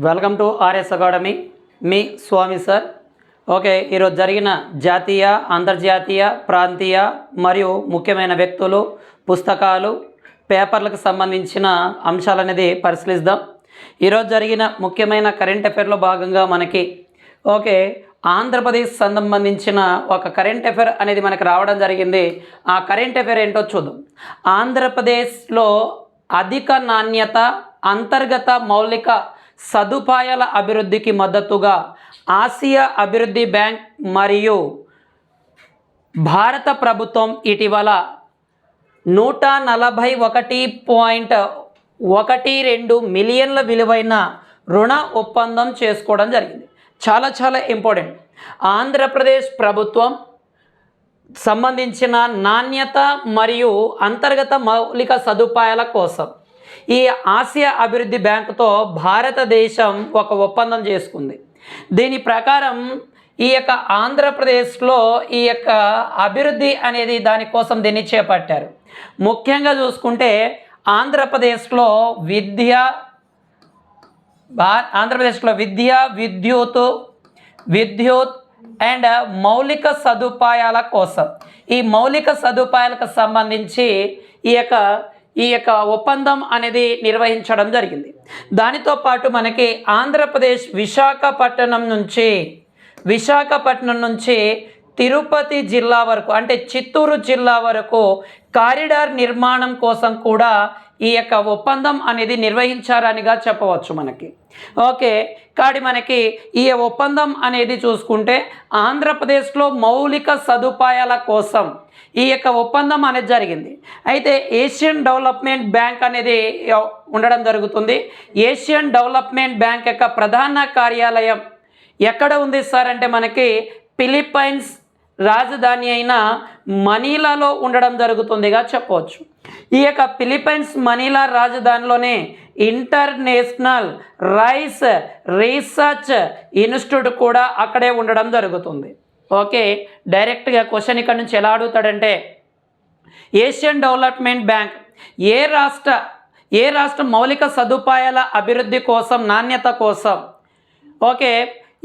Welcome to RS academy. మీ Swami sir. Okay, ఈరోజు జరిగిన జాతీయ, అంతర్జాతీయ, ప్రాంతీయ మరియు ముఖ్యమైన వ్యక్తులు, పుస్తకాలు, పేపర్లకు సంబంధించిన అంశాలనేది పరిశీలిద్దాం. ఈరోజు జరిగిన ముఖ్యమైన కరెంట్ అఫైర్లో భాగంగా మనకి ఆంధ్రప్రదేశ్ సంబంధించిన ఒక కరెంట్ అఫైర్ అనేది మనకు రావడం జరిగింది. ఆ కరెంట్ అఫైర్ ఏంటో చూద్దాం. ఆంధ్రప్రదేశ్లో అధిక నాణ్యత అంతర్గత మౌలిక సదుపాయాల అభివృద్ధికి మద్దతుగా ఆసియా అభివృద్ధి బ్యాంక్ మరియు భారత ప్రభుత్వం ఇటీవల 141.12 మిలియన్ల విలువైన రుణ ఒప్పందం చేసుకోవడం జరిగింది. చాలా ఇంపార్టెంట్. ఆంధ్రప్రదేశ్ ప్రభుత్వం సంబంధించిన నాణ్యత మరియు అంతర్గత మౌలిక సదుపాయాల కోసం ఈ ఆసియా అభివృద్ధి బ్యాంకుతో భారతదేశం ఒక ఒప్పందం చేసుకుంది. దీని ప్రకారం ఈ యొక్క ఆంధ్రప్రదేశ్లో ఈ యొక్క అభివృద్ధి అనేది దానికోసం దీన్ని చేపట్టారు. ముఖ్యంగా చూసుకుంటే ఆంధ్రప్రదేశ్లో విద్యుత్ అండ్ మౌలిక సదుపాయాల కోసం ఈ మౌలిక సదుపాయాలకు సంబంధించి ఈ యొక్క ఒప్పందం అనేది నిర్వహించడం జరిగింది. దానితో పాటు మనకి ఆంధ్రప్రదేశ్ విశాఖపట్నం నుంచి తిరుపతి జిల్లా వరకు అంటే చిత్తూరు జిల్లా వరకు కారిడార్ నిర్మాణం కోసం కూడా ఈ యొక్క ఒప్పందం అనేది నిర్వహించారనిగా చెప్పవచ్చు మనకి. మనకి ఈ ఒప్పందం అనేది చూసుకుంటే ఆంధ్రప్రదేశ్లో మౌలిక సదుపాయాల కోసం ఈ యొక్క ఒప్పందం అనేది జరిగింది. అయితే ఏషియన్ డెవలప్మెంట్ బ్యాంక్ అనేది ఉండడం జరుగుతుంది. ఏషియన్ డెవలప్మెంట్ బ్యాంక్ యొక్క ప్రధాన కార్యాలయం ఎక్కడ ఉంది సార్ అంటే మనకి ఫిలిప్పైన్స్ రాజధాని అయిన మనీలాలో ఉండడం జరుగుతుందిగా చెప్పవచ్చు. ఈ యొక్క ఫిలిప్పైన్స్ మనీలా రాజధానిలోనే ఇంటర్నేషనల్ రైస్ రీసెర్చ్ ఇన్స్టిట్యూట్ కూడా అక్కడే ఉండడం జరుగుతుంది. డైరెక్ట్గా క్వశ్చన్ ఇక్కడ నుంచి ఎలా అడుగుతాడంటే ఏషియన్ డెవలప్మెంట్ బ్యాంక్ ఏ రాష్ట్ర మౌలిక సదుపాయాల అభివృద్ధి కోసం నాణ్యత కోసం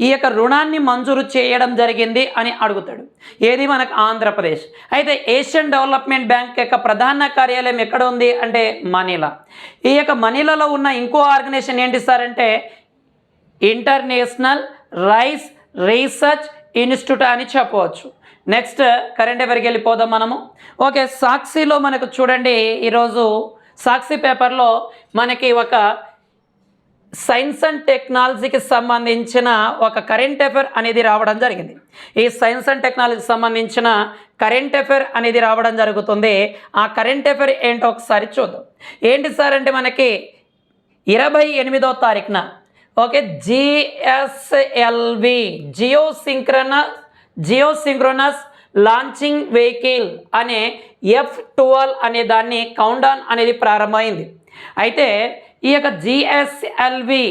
ఈ యొక్క రుణాన్ని మంజూరు చేయడం జరిగింది అని అడుగుతాడు. ఏది మనకు ఆంధ్రప్రదేశ్. అయితే ఏషియన్ డెవలప్మెంట్ బ్యాంక్ యొక్క ప్రధాన కార్యాలయం ఎక్కడ ఉంది అంటే మనీలా. ఈ యొక్క మనీలాలో ఉన్న ఇంకో ఆర్గనైజేషన్ ఏంటి సార్ అంటే ఇంటర్నేషనల్ రైస్ రీసెర్చ్ ఇన్స్టిట్యూట్ అని చెప్పవచ్చు. నెక్స్ట్ కరెంట్ అఫైర్కి వెళ్ళిపోదాం మనము. సాక్షిలో మనకు చూడండి, ఈరోజు సాక్షి పేపర్లో మనకి ఒక సైన్స్ అండ్ టెక్నాలజీకి సంబంధించిన ఒక కరెంట్ అఫైర్ అనేది రావడం జరిగింది. ఈ సైన్స్ అండ్ టెక్నాలజీకి సంబంధించిన కరెంట్ అఫైర్ అనేది రావడం జరుగుతుంది. ఆ కరెంట్ అఫైర్ ఏంటో ఒకసారి చూద్దాం. ఏంటి సార్ అంటే మనకి 28వ తారీఖున జిఎస్ఎల్వి జియోసింక్రోనస్ లాంచింగ్ వెహికల్ అనే F-12 అనే దాన్ని కౌంట్డౌన్ అనేది ప్రారంభమైంది. అయితే ఈ యొక్క జిఎస్ఎల్వి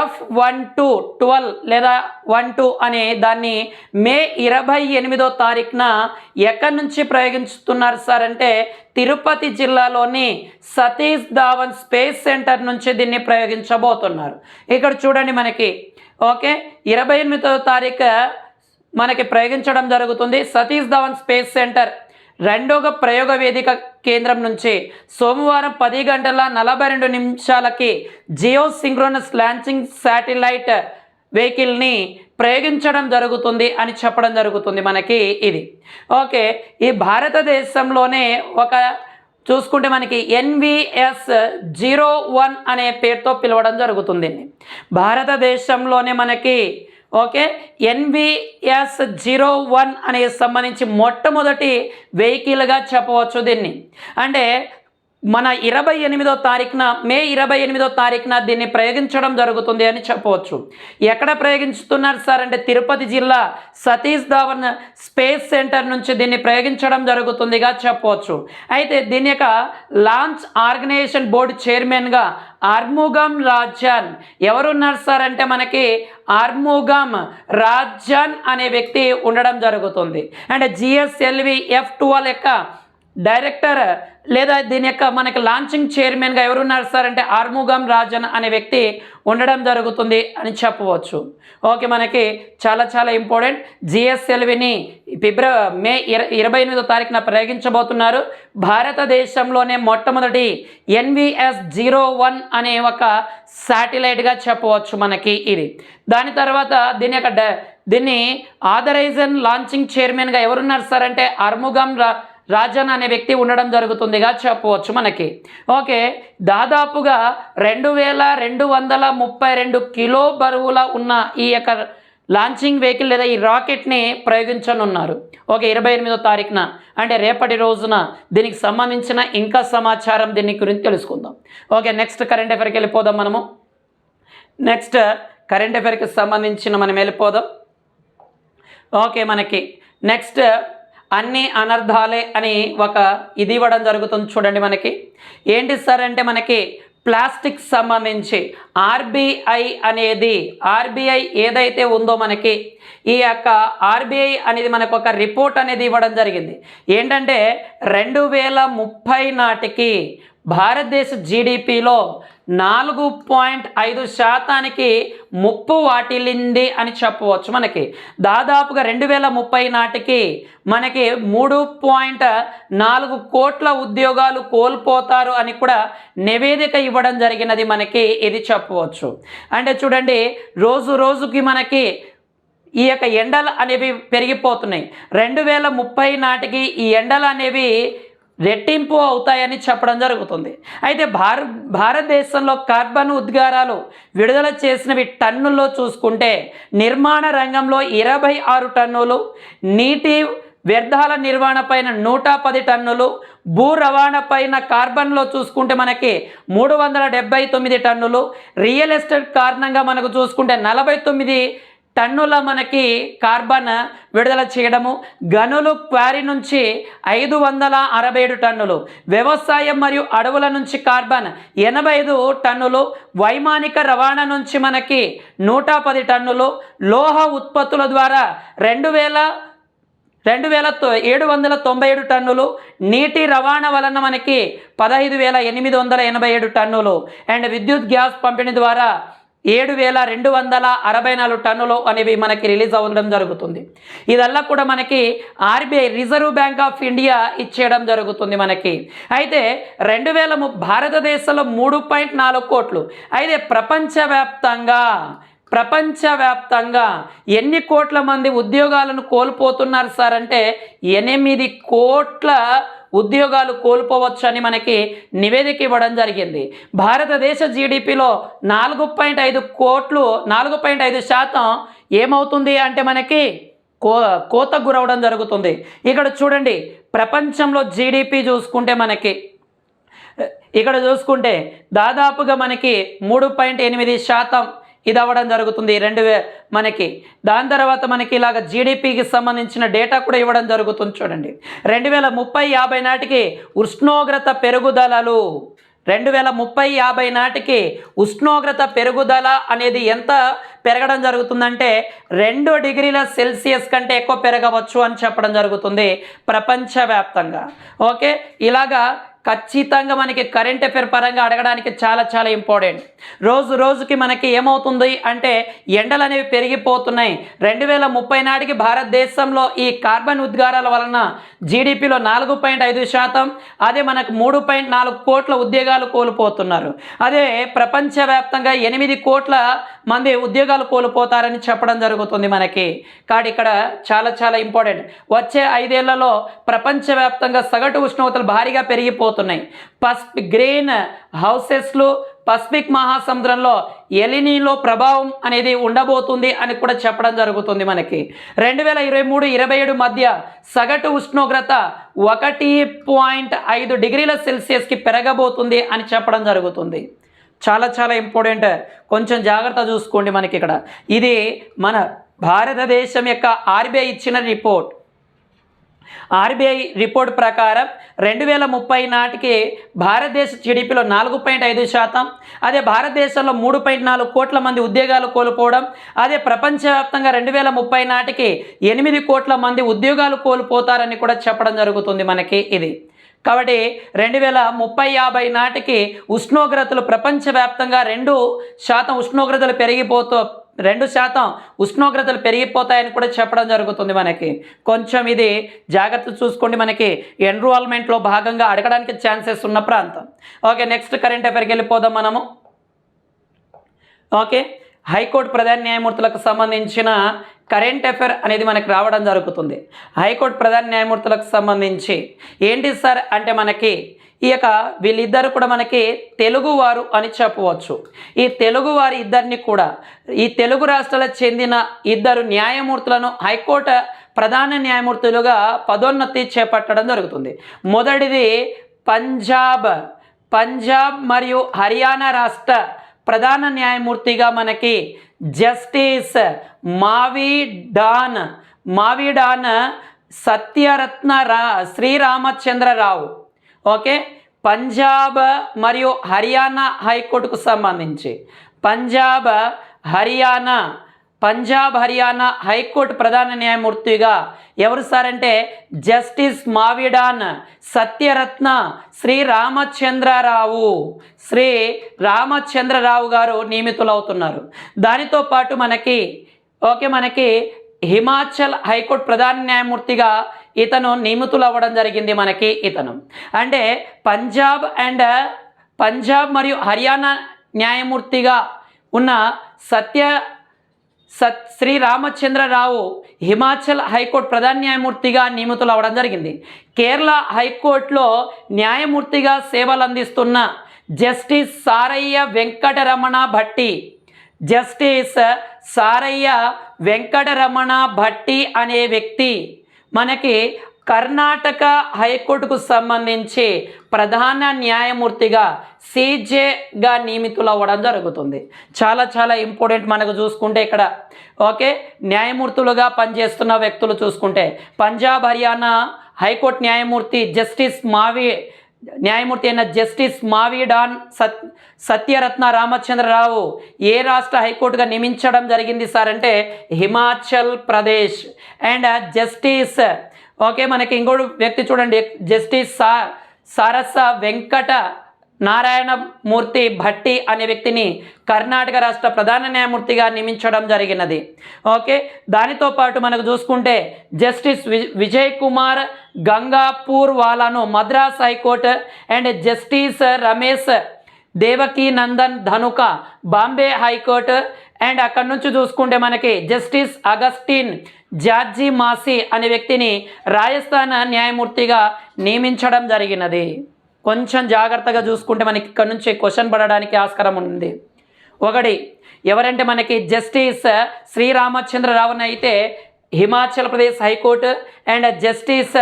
F-12 లేదా 12 అనే దాన్ని మే 28వ తారీఖున ఎక్కడి నుంచి ప్రయోగించుతున్నారు సార్ అంటే తిరుపతి జిల్లాలోని సతీష్ ధావన్ స్పేస్ సెంటర్ నుంచి దీన్ని ప్రయోగించబోతున్నారు. ఇక్కడ చూడండి మనకి 28వ తారీఖు మనకి ప్రయోగించడం జరుగుతుంది. సతీష్ ధావన్ స్పేస్ సెంటర్ 2వ ప్రయోగ వేదిక కేంద్రం నుంచి సోమవారం 10:42 జియోసింక్రోనస్ లాంచింగ్ శాటిలైట్ వెహికల్ని ప్రయోగించడం జరుగుతుంది అని చెప్పడం జరుగుతుంది మనకి. ఇది ఈ భారతదేశంలోనే చూసుకుంటే మనకి NVS-01 అనే పేరుతో పిలవడం జరుగుతుంది. భారతదేశంలోనే మనకి NVS-01 అనే సంబంధించి మొట్టమొదటి వెహికల్గా చెప్పవచ్చు దీన్ని. అంటే మన 28వ తారీఖున మే 28వ తారీఖున దీన్ని ప్రయోగించడం జరుగుతుంది అని చెప్పవచ్చు. ఎక్కడ ప్రయోగించుతున్నారు సార్ అంటే తిరుపతి జిల్లా సతీష్ ధావన్ స్పేస్ సెంటర్ నుంచి దీన్ని ప్రయోగించడం జరుగుతుందిగా చెప్పవచ్చు. అయితే దీని యొక్క లాంచ్ ఆర్గనైజేషన్ బోర్డు చైర్మన్గా ఆర్ముగం రాజన్ ఎవరున్నారు సార్ అంటే మనకి ఆర్ముగం రాజన్ అనే వ్యక్తి ఉండడం జరుగుతుంది. అంటే జిఎస్ఎల్వి F-12 యొక్క డైరెక్టర్ లేదా దీని యొక్క మనకి లాంచింగ్ చైర్మన్గా ఎవరున్నారు సార్ అంటే ఆర్ముగం రాజన్ అనే వ్యక్తి ఉండడం జరుగుతుంది అని చెప్పవచ్చు. ఓకే, మనకి చాలా చాలా ఇంపార్టెంట్. జిఎస్ఎల్విని మే 28వ తారీఖున ప్రయోగించబోతున్నారు. భారతదేశంలోనే మొట్టమొదటి NVS-01 అనే ఒక శాటిలైట్గా చెప్పవచ్చు మనకి ఇది. దాని తర్వాత దీన్ని ఆథరైజన్ లాంచింగ్ చైర్మన్గా ఎవరున్నారు సార్ అంటే ఆర్ముగం రాజన్ అనే వ్యక్తి ఉండడం జరుగుతుందిగా చెప్పవచ్చు మనకి. ఓకే, దాదాపుగా 2232 కిలో బరువుల ఉన్న ఈ యొక్క లాంచింగ్ వెహికల్ లేదా ఈ రాకెట్ని ప్రయోగించనున్నారు. ఓకే, 28వ తారీఖున అంటే రేపటి రోజున దీనికి సంబంధించిన ఇంకా సమాచారం దీని గురించి తెలుసుకుందాం. ఓకే, నెక్స్ట్ కరెంట్ అఫైర్కి వెళ్ళిపోదాం మనము. నెక్స్ట్ కరెంట్ అఫైర్కి సంబంధించిన మనం వెళ్ళిపోదాం. ఓకే, మనకి నెక్స్ట్ అన్ని అనర్థాలే అని ఒక ఇది ఇవ్వడం జరుగుతుంది చూడండి. మనకి ఏంటి సార్ అంటే మనకి ప్లాస్టిక్ సంబంధించి ఆర్బీఐ ఏదైతే ఉందో మనకి ఈ యొక్క ఆర్బీఐ అనేది మనకు ఒక రిపోర్ట్ అనేది ఇవ్వడం జరిగింది. ఏంటంటే 2030 నాటికి భారతదేశ జీడిపిలో 4.5% ముప్పు వాటిల్లింది అని చెప్పవచ్చు. మనకి దాదాపుగా 2030 నాటికి మనకి 3.4 కోట్ల ఉద్యోగాలు కోల్పోతారు అని కూడా నివేదిక ఇవ్వడం జరిగినది మనకి ఇది చెప్పవచ్చు. అంటే చూడండి, రోజు రోజుకి మనకి ఈ యొక్క ఎండలు అనేవి పెరిగిపోతున్నాయి. 2030 నాటికి ఈ ఎండలు అనేవి రెట్టింపు అవుతాయని చెప్పడం జరుగుతుంది. అయితే భారతదేశంలో కార్బన్ ఉద్గారాలు విడుదల చేసినవి టన్నుల్లో చూసుకుంటే నిర్మాణ రంగంలో 26 టన్నులు, నీటి వ్యర్థాల నిర్వహణ పైన 110 టన్నులు, భూ రవాణా పైన కార్బన్లో చూసుకుంటే మనకి 379 టన్నులు, రియల్ ఎస్టేట్ కారణంగా మనకు చూసుకుంటే 49 టన్నుల మనకి కార్బన్ విడుదల చేయడము, గనులు క్వారీ నుంచి 567 టన్నులు, వ్యవసాయం మరియు అడవుల నుంచి కార్బన్ 85 టన్నులు, వైమానిక రవాణా నుంచి మనకి 110 టన్నులు, లోహ ఉత్పత్తుల ద్వారా 2797 టన్నులు, నీటి రవాణా వలన మనకి 15,887 టన్నులు, అండ్ విద్యుత్ గ్యాస్ పంపిణీ ద్వారా 7,264 టన్నులు అనేవి మనకి రిలీజ్ అవ్వడం జరుగుతుంది. ఇదల్లా కూడా మనకి RBI reserve bank of India ఇచ్చేయడం జరుగుతుంది మనకి. అయితే భారతదేశంలో 3.4 కోట్లు. అయితే ప్రపంచవ్యాప్తంగా ఎన్ని కోట్ల మంది ఉద్యోగాలను కోల్పోతున్నారు సార్ అంటే 8 కోట్ల ఉద్యోగాలు కోల్పోవచ్చు అని మనకి నివేదిక ఇవ్వడం జరిగింది. భారతదేశ జీడిపిలో 4.5% ఏమవుతుంది అంటే మనకి కోతకు గురవడం జరుగుతుంది. ఇక్కడ చూడండి, ప్రపంచంలో జీడిపి చూసుకుంటే మనకి ఇక్కడ చూసుకుంటే దాదాపుగా మనకి 3.8% ఇది అవ్వడం జరుగుతుంది మనకి. దాని తర్వాత మనకి ఇలాగ జీడిపికి సంబంధించిన డేటా కూడా ఇవ్వడం జరుగుతుంది చూడండి. 2030-50 నాటికి ఉష్ణోగ్రత పెరుగుదలలు 2030-50 నాటికి ఉష్ణోగ్రత పెరుగుదల అనేది ఎంత పెరగడం జరుగుతుందంటే 2 డిగ్రీల సెల్సియస్ కంటే ఎక్కువ పెరగవచ్చు అని చెప్పడం జరుగుతుంది ప్రపంచవ్యాప్తంగా. ఓకే, ఇలాగా ఖచ్చితంగా మనకి కరెంట్ అఫైర్ పరంగా అడగడానికి చాలా చాలా ఇంపార్టెంట్. రోజు రోజుకి మనకి ఏమవుతుంది అంటే ఎండలు అనేవి పెరిగిపోతున్నాయి. 2030 నాటికి భారతదేశంలో ఈ కార్బన్ ఉద్గారాల వలన జీడిపిలో 4.5%, అదే మనకు 3.4 కోట్ల ఉద్యోగాలు కోల్పోతున్నారు. అదే ప్రపంచవ్యాప్తంగా 8 కోట్ల మంది ఉద్యోగాలు కోల్పోతారని చెప్పడం జరుగుతుంది మనకి. కాబట్టి ఇక్కడ చాలా చాలా ఇంపార్టెంట్. వచ్చే 5 ఏళ్లలో ప్రపంచవ్యాప్తంగా సగటు ఉష్ణోగ్రతలు భారీగా పెరిగిపోతున్నాయి. గ్రీన్ హౌసెస్లు పసిఫిక్ మహాసముద్రంలో ఎలినీలో ప్రభావం అనేది ఉండబోతుంది అని కూడా చెప్పడం జరుగుతుంది మనకి. 2023-27 మధ్య సగటు ఉష్ణోగ్రత 1.5 డిగ్రీల సెల్సియస్కి పెరగబోతుంది అని చెప్పడం జరుగుతుంది. చాలా చాలా ఇంపార్టెంట్, కొంచెం జాగ్రత్త చూసుకోండి. మనకి ఇక్కడ ఇది మన భారతదేశం యొక్క ఆర్బీఐ ఇచ్చిన రిపోర్ట్. ఆర్బీఐ రిపోర్ట్ ప్రకారం 2030 నాటికి భారతదేశ జీడిపిలో 4.5%, అదే భారతదేశంలో 3.4 కోట్ల మంది ఉద్యోగాలు కోల్పోవడం, అదే ప్రపంచవ్యాప్తంగా 2030 నాటికి 8 కోట్ల మంది ఉద్యోగాలు కోల్పోతారని కూడా చెప్పడం జరుగుతుంది మనకి ఇది. కాబట్టి 2030-50 నాటికి ఉష్ణోగ్రతలు ప్రపంచవ్యాప్తంగా 2% ఉష్ణోగ్రతలు పెరిగిపోతాయని కూడా చెప్పడం జరుగుతుంది. మనకి కొంచెం ఇది జాగ్రత్త చూసుకోండి, మనకి ఎన్రోల్మెంట్లో భాగంగా అడగడానికి ఛాన్సెస్ ఉన్న ప్రాంతం. ఓకే, నెక్స్ట్ కరెంట్ అఫైర్కి వెళ్ళిపోదాం మనము. ఓకే, హైకోర్టు ప్రధాన న్యాయమూర్తులకు సంబంధించిన కరెంట్ అఫైర్ అనేది మనకి రావడం జరుగుతుంది. హైకోర్టు ప్రధాన న్యాయమూర్తులకు సంబంధించి ఏంటి సార్ అంటే మనకి వీళ్ళిద్దరు కూడా మనకి తెలుగువారు అని చెప్పవచ్చు. ఈ తెలుగువారి ఇద్దరిని కూడా ఈ తెలుగు రాష్ట్రాలకు చెందిన 2 న్యాయమూర్తులను హైకోర్టు ప్రధాన న్యాయమూర్తులుగా పదోన్నతి చేపట్టడం జరుగుతుంది. మొదటిది పంజాబ్ మరియు హర్యానా రాష్ట్ర ప్రధాన న్యాయమూర్తిగా మనకి జస్టిస్ మావిడాన్ సత్యరత్న శ్రీరామచంద్రరావు. ఓకే, పంజాబ్ మరియు హర్యానా హైకోర్టుకు సంబంధించి పంజాబ్ హర్యానా హైకోర్టు ప్రధాన న్యాయమూర్తిగా ఎవరు సార్ అంటే జస్టిస్ మావిడాన్ సత్యరత్న శ్రీరామచంద్రరావు గారు నియమితులవుతున్నారు. దానితో పాటు మనకి హిమాచల్ హైకోర్టు ప్రధాన న్యాయమూర్తిగా ఇతను నియమితులు అవ్వడం జరిగింది. మనకి ఇతను అంటే పంజాబ్ మరియు హర్యానా న్యాయమూర్తిగా ఉన్న శ్రీరామచంద్రరావు హిమాచల్ హైకోర్టు ప్రధాన న్యాయమూర్తిగా నియమితులు అవ్వడం జరిగింది. కేరళ హైకోర్టులో న్యాయమూర్తిగా సేవలు అందిస్తున్న జస్టిస్ సారయ్య వెంకటరమణ భట్టి అనే వ్యక్తి మనకి కర్ణాటక హైకోర్టుకు సంబంధించి ప్రధాన న్యాయమూర్తిగా CJగా నియమితులు అవ్వడం జరుగుతుంది. చాలా ఇంపార్టెంట్ మనకు చూసుకుంటే ఇక్కడ. ఓకే, న్యాయమూర్తులుగా పనిచేస్తున్న వ్యక్తులు చూసుకుంటే పంజాబ్ హర్యానా హైకోర్టు న్యాయమూర్తి అయిన జస్టిస్ మావిడాన్ సత్యరత్న రామచంద్రరావు ఏ రాష్ట్ర హైకోర్టుగా నియమించడం జరిగింది సార్ అంటే హిమాచల్ ప్రదేశ్. అండ్ జస్టిస్ మనకి ఇంకోటి వ్యక్తి చూడండి, జస్టిస్ సారస వెంకట నారాయణమూర్తి భట్టి అనే వ్యక్తిని కర్ణాటక రాష్ట్ర ప్రధాన న్యాయమూర్తిగా నియమించడం జరిగినది. ఓకే, దానితో పాటు మనకు చూసుకుంటే జస్టిస్ విజయ్ కుమార్ గంగాపూర్ వాలాను Madras high court and justice Ramesh Devaki Nandan Dhanuka Bombay high court and అక్కడి నుంచి చూసుకుంటే మనకి జస్టిస్ అగస్టిన్ జార్జి మాసి అనే వ్యక్తిని రాజస్థాన్ న్యాయమూర్తిగా నియమించడం జరిగినది. కొంచెం జాగ్రత్తగా చూసుకుంటే మనకి ఇక్కడ నుంచి క్వశ్చన్ పడడానికి ఆస్కారం ఉంది. ఒకటి ఎవరంటే మనకి జస్టిస్ శ్రీరామచంద్రరావుని అయితే Himachal Pradesh high court and justice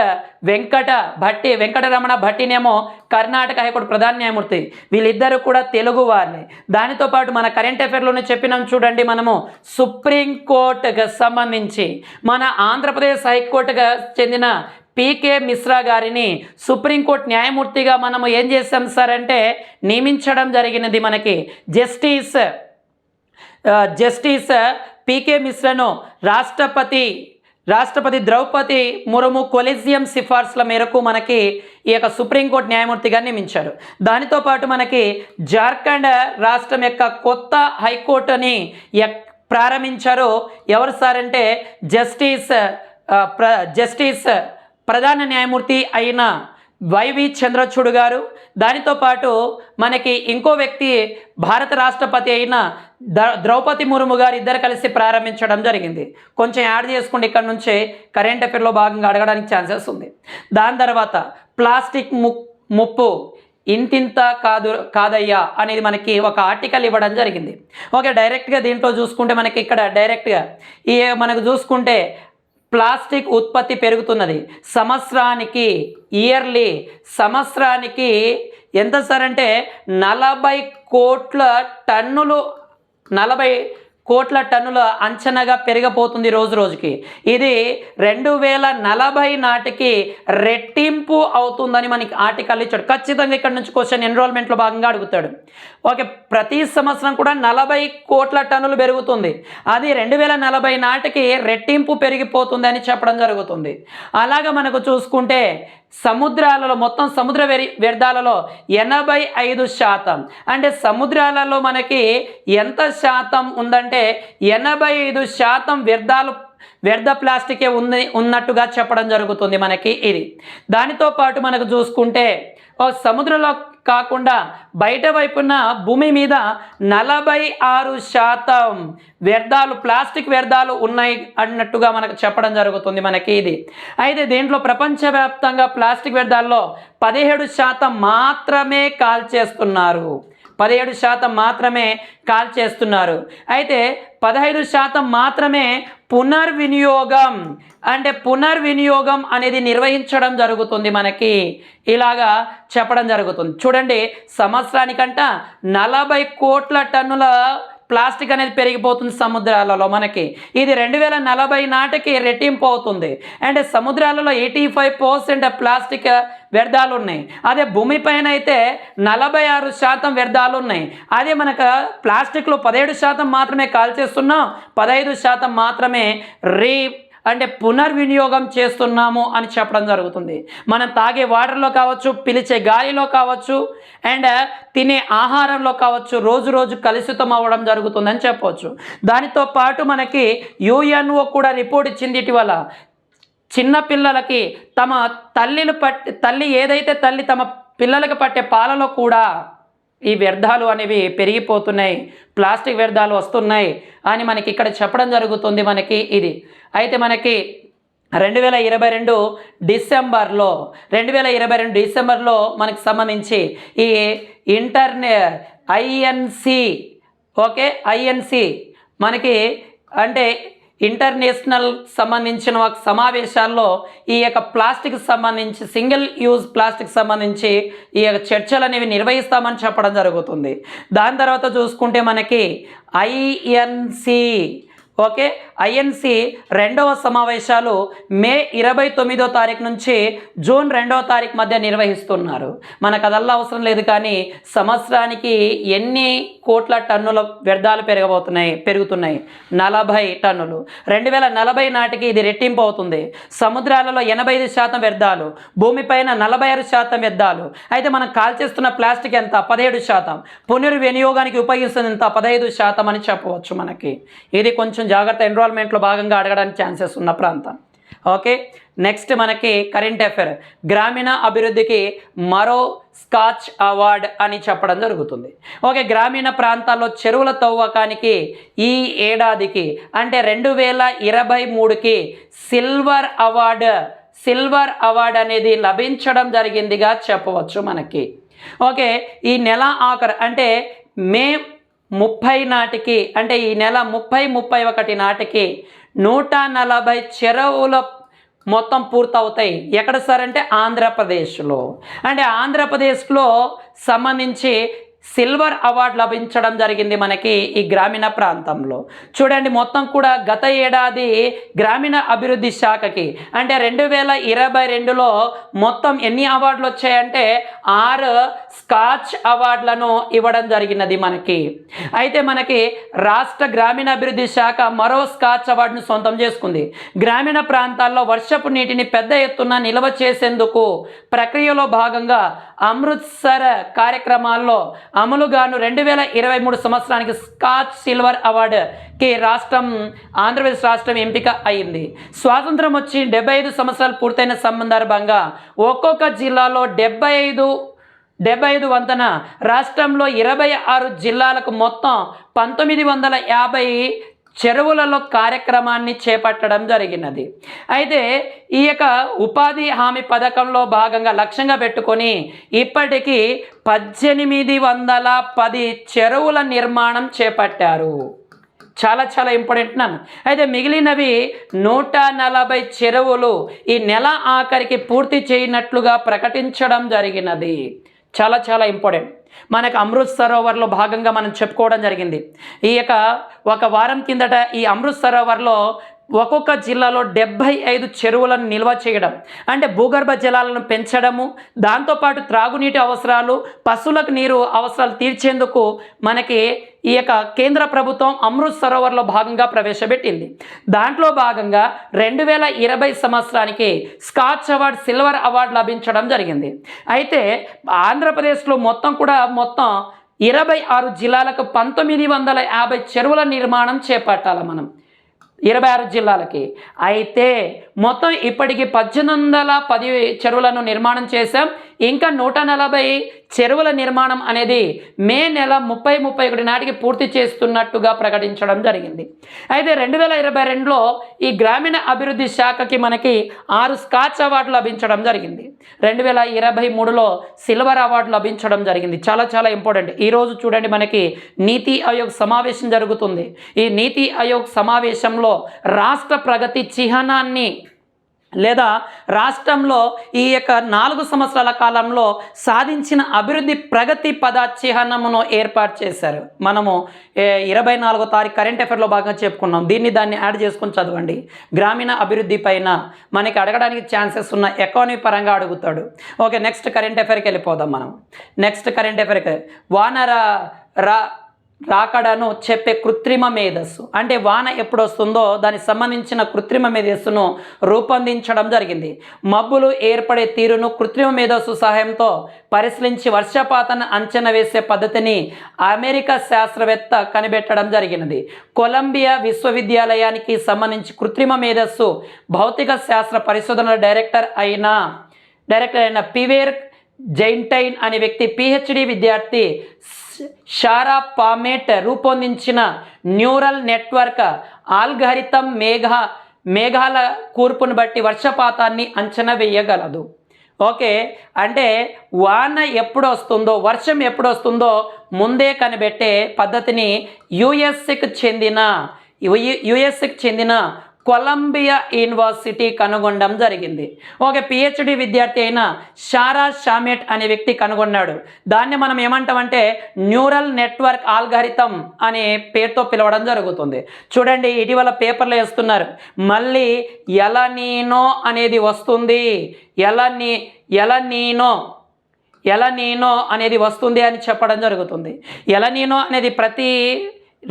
Venkataramana భట్టినేమో కర్ణాటక హైకోర్టు ప్రధాన న్యాయమూర్తి. వీళ్ళిద్దరూ కూడా తెలుగు వారిని. దానితో పాటు మన కరెంట్ అఫైర్లోనే చెప్పినాం చూడండి, మనము సుప్రీంకోర్టుకు సంబంధించి మన ఆంధ్రప్రదేశ్ హైకోర్టుగా చెందిన PK మిశ్రా గారిని సుప్రీంకోర్టు న్యాయమూర్తిగా మనము ఏం చేసాం సార్ అంటే నియమించడం జరిగినది. మనకి జస్టిస్ PK మిశ్రాను రాష్ట్రపతి ద్రౌపది ముర్ము కొలీజియం సిఫార్సుల మేరకు మనకి ఈ యొక్క సుప్రీంకోర్టు న్యాయమూర్తిగా నియమించారు. దానితో పాటు మనకి జార్ఖండ్ రాష్ట్రం యొక్క కొత్త హైకోర్టుని ప్రారంభించారు. ఎవరు సార్ అంటే జస్టిస్ ప్రధాన న్యాయమూర్తి అయిన YV చంద్రచూడ్ గారు. దానితో పాటు మనకి ఇంకో వ్యక్తి భారత రాష్ట్రపతి అయిన ద్రౌపది ముర్ము గారు ఇద్దరు కలిసి ప్రారంభించడం జరిగింది. కొంచెం యాడ్ చేసుకుంటే ఇక్కడ నుంచే కరెంట్ అఫైర్లో భాగంగా అడగడానికి ఛాన్సెస్ ఉంది. దాని తర్వాత ప్లాస్టిక్ ముప్పు ఇంతింత కాదయ్యా అనేది మనకి ఒక ఆర్టికల్ ఇవ్వడం జరిగింది. ఓకే, డైరెక్ట్గా దీంట్లో చూసుకుంటే మనకి ఇక్కడ డైరెక్ట్గా మనకు చూసుకుంటే ప్లాస్టిక్ ఉత్పత్తి పెరుగుతున్నది. సంవత్సరానికి ఎంత సార్ అంటే 40 కోట్ల టన్నుల అంచనాగా పెరిగిపోతుంది రోజు రోజుకి. ఇది 2040 నాటికి రెట్టింపు అవుతుందని మనకి ఆర్టికల్ ఇచ్చాడు. ఖచ్చితంగా ఇక్కడ నుంచి క్వశ్చన్ ఎన్రోల్మెంట్లో భాగంగా అడుగుతాడు. ఓకే, ప్రతి సంవత్సరం కూడా 40 కోట్ల టన్నులు పెరుగుతుంది. అది 2040 నాటికి రెట్టింపు పెరిగిపోతుంది అని చెప్పడం జరుగుతుంది. అలాగా మనకు చూసుకుంటే సముద్రాలలో మొత్తం సముద్ర వ్యర్థాలలో 85%, అంటే సముద్రాలలో మనకి ఎంత శాతం ఉందంటే 85% వ్యర్థ ప్లాస్టికే ఉన్నట్టుగా చెప్పడం జరుగుతుంది మనకి ఇది. దానితో పాటు మనకు చూసుకుంటే సముద్రంలో కాకుండా బయట వైపున భూమి మీద 46% వ్యర్థాలు ప్లాస్టిక్ వ్యర్థాలు ఉన్నాయి అన్నట్టుగా మనకు చెప్పడం జరుగుతుంది మనకి ఇది. అయితే దీంట్లో ప్రపంచవ్యాప్తంగా ప్లాస్టిక్ వ్యర్థాల్లో 17% మాత్రమే కాల్చేస్తున్నారు. 17% మాత్రమే కాల్చేస్తున్నారు. అయితే 15% మాత్రమే పునర్వినియోగం, అంటే పునర్వినియోగం అనేది నిర్వహించడం జరుగుతుంది మనకి, ఇలాగా చెప్పడం జరుగుతుంది. చూడండి, సంవత్సరానికంట 40 కోట్ల టన్నుల ప్లాస్టిక్ అనేది పెరిగిపోతుంది సముద్రాలలో మనకి. ఇది 2040 నాటికి రెట్టింపు అవుతుంది. అంటే సముద్రాలలో 85% ప్లాస్టిక్ వ్యర్థాలు ఉన్నాయి. అదే భూమిపైన అయితే 46% వ్యర్థాలు ఉన్నాయి. అదే మనకు ప్లాస్టిక్లో 17% మాత్రమే కాల్చేస్తున్నాం, 15% మాత్రమే అంటే పునర్వినియోగం చేస్తున్నాము అని చెప్పడం జరుగుతుంది. మనం తాగే వాటర్లో కావచ్చు, పిలిచే గాలిలో కావచ్చు, అండ్ తినే ఆహారంలో కావచ్చు, రోజు రోజు కలుషితం అవ్వడం జరుగుతుందని చెప్పవచ్చు. దానితో పాటు మనకి యుఎన్ఓ కూడా రిపోర్ట్ ఇచ్చింది ఇటీవల. చిన్నపిల్లలకి తల్లి ఏదైతే తమ పిల్లలకి పట్టే పాలలో కూడా ఈ వ్యర్థాలు అనేవి పెరిగిపోతున్నాయి, ప్లాస్టిక్ వ్యర్థాలు వస్తున్నాయి అని మనకి ఇక్కడ చెప్పడం జరుగుతుంది మనకి ఇది. అయితే మనకి 2022 డిసెంబర్లో మనకి సంబంధించి ఈ ఐఎన్సి మనకి అంటే ఇంటర్నేషనల్ సంబంధించిన ఒక సమావేశాల్లో ఈ యొక్క ప్లాస్టిక్ సంబంధించి సింగిల్ యూజ్ ప్లాస్టిక్ సంబంధించి ఈ యొక్క చర్చలు అనేవి నిర్వహిస్తామని చెప్పడం జరుగుతుంది. దాని తర్వాత చూసుకుంటే మనకి ఐఎన్సి రెండవ సమావేశాలు మే 29వ తారీఖు నుంచి జూన్ 2వ తారీఖు మధ్య నిర్వహిస్తున్నారు. మనకు అదల్లా అవసరం లేదు, కానీ సంవత్సరానికి ఎన్ని కోట్ల టన్నుల వ్యర్థాలు పెరుగుతున్నాయి 40 టన్నులు. 2040 నాటికి ఇది రెట్టింపు అవుతుంది. సముద్రాలలో 85% వ్యర్థాలు, భూమిపైన 46% వ్యర్థాలు. అయితే మనం కాల్చేస్తున్న ప్లాస్టిక్ ఎంత? 17%. పునర్వినియోగానికి ఉపయోగిస్తుంది ఎంత? 15% అని చెప్పవచ్చు మనకి. ఇది కొంచెం జాగ్రత్త, ఎన్రోల్మెంట్లో భాగంగా అడగడానికి ఛాన్సెస్ ఉన్న ప్రాంతం. ఓకే, నెక్స్ట్ మనకి కరెంట్ అఫైర్. గ్రామీణ అభివృద్ధికి మరో స్కాచ్ అవార్డ్ అని చెప్పడం జరుగుతుంది. ఓకే, గ్రామీణ ప్రాంతాల్లో చెరువుల తవ్వకానికి ఈ ఏడాదికి అంటే 2023కి సిల్వర్ అవార్డ్ అనేది లభించడం జరిగిందిగా చెప్పవచ్చు మనకి. ఓకే, ఈ నెల ఆఖరు అంటే మే 30 నాటికి, అంటే ఈ నెల 30-31 నాటికి 140 చెరువుల మొత్తం పూర్తవుతాయి. ఎక్కడ సార్ అంటే ఆంధ్రప్రదేశ్లో. అంటే ఆంధ్రప్రదేశ్లో సంబంధించి సిల్వర్ అవార్డు లభించడం జరిగింది మనకి ఈ గ్రామీణ ప్రాంతంలో. చూడండి, మొత్తం కూడా గత ఏడాది గ్రామీణ అభివృద్ధి శాఖకి అంటే 2022లో మొత్తం ఎన్ని అవార్డులు వచ్చాయంటే 6 స్కాచ్ అవార్డులను ఇవ్వడం జరిగినది మనకి. అయితే మనకి రాష్ట్ర గ్రామీణాభివృద్ధి శాఖ మరో స్కాచ్ అవార్డును సొంతం చేసుకుంది. గ్రామీణ ప్రాంతాల్లో వర్షపు నీటిని పెద్ద ఎత్తున నిల్వ చేసేందుకు ప్రక్రియలో భాగంగా అమృత్సర్ కార్యక్రమాల్లో అమలుగాను 2023 సంవత్సరానికి స్కాచ్ సిల్వర్ అవార్డుకి ఆంధ్రప్రదేశ్ రాష్ట్రం ఎంపిక అయింది. స్వాతంత్రం వచ్చి 75 సంవత్సరాలు పూర్తయిన సందర్భంగా ఒక్కొక్క జిల్లాలో 75 వంతన రాష్ట్రంలో 26 జిల్లాలకు మొత్తం 1950 చెరువులలో కార్యక్రమాన్ని చేపట్టడం జరిగినది. అయితే ఈ యొక్క ఉపాధి హామీ పథకంలో భాగంగా లక్ష్యంగా పెట్టుకొని ఇప్పటికీ 1810 చెరువుల నిర్మాణం చేపట్టారు. చాలా చాలా ఇంపార్టెంట్ నన్ను. అయితే మిగిలినవి 140 చెరువులు ఈ నెల ఆఖరికి పూర్తి చేయనట్లుగా ప్రకటించడం జరిగినది. చాలా చాలా ఇంపార్టెంట్. మనకు అమృత్ సరోవర్లో భాగంగా మనం చెప్పుకోవడం జరిగింది. ఈ యొక్క ఒక వారం కిందట ఈ అమృత్ సరోవర్లో ఒక్కొక్క జిల్లాలో 75 చెరువులను నిల్వ చేయడం, అంటే భూగర్భ జలాలను పెంచడము, దాంతోపాటు త్రాగునీటి అవసరాలు, పశువులకు నీరు అవసరాలు తీర్చేందుకు మనకి ఈ యొక్క కేంద్ర ప్రభుత్వం అమృత్ సరోవర్లో భాగంగా ప్రవేశపెట్టింది. దాంట్లో భాగంగా 2020 సంవత్సరానికి స్కాచ్ అవార్డ్, సిల్వర్ అవార్డు లభించడం జరిగింది. అయితే ఆంధ్రప్రదేశ్లో మొత్తం 26 జిల్లాలకు 1950 చెరువుల నిర్మాణం చేపట్టాలి మనం, 26 జిల్లాలకి. అయితే మొత్తం ఇప్పటికి 1810 చెరువులను నిర్మాణం చేశాం. ఇంకా 140 చెరువుల నిర్మాణం అనేది మే నెల 30-31 నాటికి పూర్తి చేస్తున్నట్టుగా ప్రకటించడం జరిగింది. అయితే 2022లో ఈ గ్రామీణ అభివృద్ధి శాఖకి మనకి 6 స్కాచ్ అవార్డు లభించడం జరిగింది. 2023లో సిల్వర్ అవార్డు లభించడం జరిగింది. చాలా చాలా ఇంపార్టెంట్. ఈరోజు చూడండి, మనకి నీతి ఆయోగ్ సమావేశం జరుగుతుంది. ఈ నీతి ఆయోగ్ సమావేశంలో రాష్ట్ర ప్రగతి చిహ్నాన్ని లేదా రాష్ట్రంలో ఈ యొక్క 4 సంవత్సరాల కాలంలో సాధించిన అభివృద్ధి ప్రగతి పద చిహ్నమును ఏర్పాటు చేశారు. మనము 24వ తారీఖు కరెంట్ అఫైర్లో బాగా చెప్పుకున్నాం. దాన్ని యాడ్ చేసుకొని చదవండి. గ్రామీణ అభివృద్ధి పైన మనకి అడగడానికి ఛాన్సెస్ ఉన్న ఎకానమీ పరంగా అడుగుతాడు. ఓకే, నెక్స్ట్ కరెంట్ అఫైర్కి వెళ్ళిపోదాం మనం. నెక్స్ట్ కరెంట్ అఫైర్కి రాకడను చెప్పే కృత్రిమ మేధస్సు, అంటే వాన ఎప్పుడు వస్తుందో దానికి సంబంధించిన కృత్రిమ మేధస్సును రూపొందించడం జరిగింది. మబ్బులు ఏర్పడే తీరును కృత్రిమ మేధస్సు సహాయంతో పరిశీలించి వర్షపాతాన్ని అంచనా వేసే పద్ధతిని అమెరికా శాస్త్రవేత్త కనిపెట్టడం జరిగినది. కొలంబియా విశ్వవిద్యాలయానికి సంబంధించి కృత్రిమ మేధస్సు భౌతిక శాస్త్ర పరిశోధనల డైరెక్టర్ అయిన పివేర్ జైంటైన్ అనే వ్యక్తి పిహెచ్డి విద్యార్థి షారా పామెట్ రూపొందించిన న్యూరల్ నెట్వర్క్ ఆల్గారిథం మేఘాల కూర్పును బట్టి వర్షపాతాన్ని అంచనా వేయగలదు. ఓకే, అంటే వాన ఎప్పుడు వస్తుందో, వర్షం ఎప్పుడు వస్తుందో ముందే కనిపెట్టే పద్ధతిని యుఎస్కి చెందిన కొలంబియా యూనివర్సిటీ కనుగొనడం జరిగింది. ఒక పిహెచ్డి విద్యార్థి అయిన షారా షామెట్ అనే వ్యక్తి కనుగొన్నాడు. దాన్ని మనం ఏమంటామంటే న్యూరల్ నెట్వర్క్ ఆల్గారిథం అనే పేరుతో పిలవడం జరుగుతుంది. చూడండి, ఇటీవల పేపర్లో వేస్తున్నారు, మళ్ళీ ఎలనీనో అనేది వస్తుంది, ఎలనీనో అనేది వస్తుంది అని చెప్పడం జరుగుతుంది. ఎలనీనో అనేది ప్రతి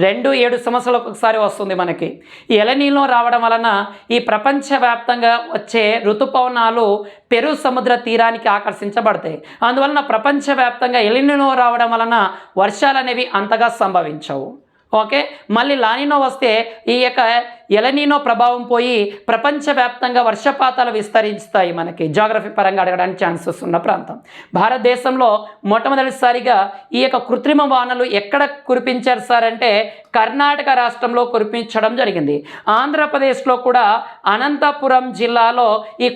2-7 సంవత్సరాలకు ఒకసారి వస్తుంది మనకి. ఈ ఎలనీనో రావడం వలన ఈ ప్రపంచవ్యాప్తంగా వచ్చే ఋతుపవనాలు పెరు సముద్ర తీరానికి ఆకర్షించబడతాయి. అందువలన ప్రపంచవ్యాప్తంగా ఎలనీనో రావడం వలన వర్షాలు అనేవి అంతగా సంభవించవు. ఓకే, మళ్ళీ లానినో వస్తే ఈ యొక్క ఎలనీనో ప్రభావం పోయి ప్రపంచవ్యాప్తంగా వర్షపాతాలు విస్తరిస్తాయి. మనకి జాగ్రఫీ పరంగా అడగడానికి ఛాన్సెస్ ఉన్న ప్రాంతం. భారతదేశంలో మొట్టమొదటిసారిగా ఈ యొక్క కృత్రిమ వానలు ఎక్కడ కురిపించారు సార్ అంటే కర్ణాటక రాష్ట్రంలో కురిపించడం జరిగింది. ఆంధ్రప్రదేశ్లో కూడా అనంతపురం జిల్లాలో ఈ